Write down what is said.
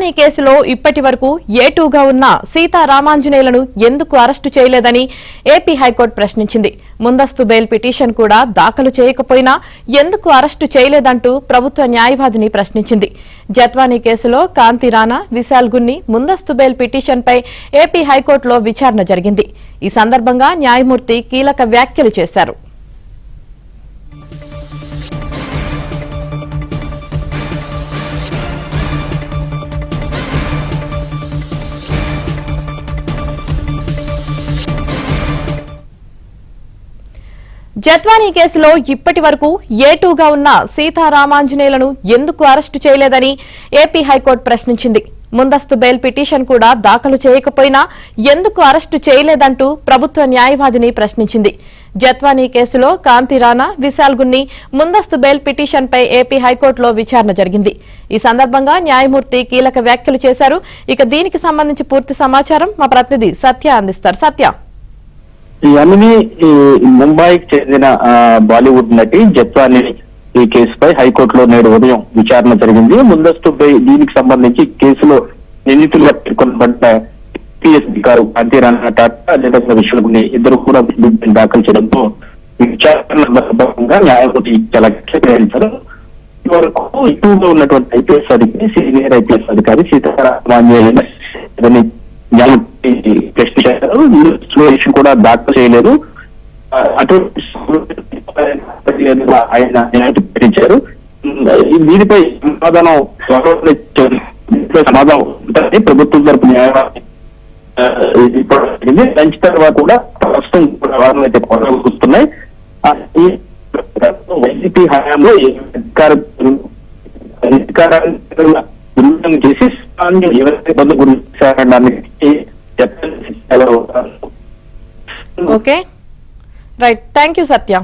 ఈ కేసులో ఇప్పటి వరకు ఏటూగా ఉన్న సీతారామాంజనేయులను ఎందుకు అరెస్టు చేయలేదని ఏపీ హైకోర్టు ప్రశ్నించింది. ముందస్తు బెయిల్ పిటిషన్ కూడా దాఖలు చేయకపోయినా ఎందుకు అరెస్టు చేయలేదంటూ ప్రభుత్వ న్యాయవాదిని ప్రశ్నించింది. జత్వానీ కేసులో కాంతి రాణా, విశాల్ గున్ని ముందస్తు బెయిల్ పిటిషన్పై ఏపీ హైకోర్టులో విచారణ జరిగింది. ఈ సందర్భంగా న్యాయమూర్తి కీలక వ్యాఖ్యలు చేశారు. జత్వానీ కేసులో ఇప్పటి వరకు ఏటూగా ఉన్న సీతారామాంజనేయులను ఎందుకు అరెస్టు చేయలేదని ఏపీ హైకోర్టు ప్రశ్నించింది. ముందస్తు బెయిల్ పిటిషన్ కూడా దాఖలు చేయకపోయినా ఎందుకు అరెస్టు చేయలేదంటూ ప్రభుత్వ న్యాయవాదిని ప్రశ్నించింది. జత్వానీ కేసులో కాంతి రాణా, విశాల్ గున్ని ముందస్తు బెయిల్ పిటిషన్పై ఏపీ హైకోర్టులో విచారణ జరిగింది. ఈ సందర్భంగా న్యాయమూర్తి కీలక వ్యాఖ్యలు చేశారు. ఇక దీనికి సంబంధించి పూర్తి సమాచారం మా ప్రతినిధి సత్య అందిస్తారు. సత్య, ముంబైకి చెందిన బాలీవుడ్ నటి జత్వానీ ఈ కేసుపై హైకోర్టులో నేడు ఉదయం విచారణ జరిగింది. ముందస్తు దీనికి సంబంధించి కేసులో నిందితులుగా పేర్కొనబడ్డ పిఎస్ అధికారు కాంతి రాణా టాటా, అదేవిధంగా విశ్వగుని ఇద్దరు కూడా దాఖలు చేయడంతో విచారణ సందర్భంగా న్యాయమూర్తి చాలా వ్యాఖ్యానించారు. ఇవరకు ఎక్కువగా ఉన్నటువంటి ఐపీఎస్ అధికారి, సీనియర్ ఐపీఎస్ అధికారి సీతారామాంజనేయులను ప్రశ్నించారు. కూడా దాఖలు చేయలేదు. అటువంటి ఆయన పెట్టించారు. దీనిపై సమాధానం ఉంటుందని ప్రభుత్వం తరపు న్యాయవాది లంచ్ తర్వాత కూడా ప్రస్తుతం వాదనలు అయితే కొనసాగుతున్నాయి. వైసీపీ హయాంలో అధికారాన్ని చేసి ఎవరైతే బంధు గురించి okay, right. Thank you Satya.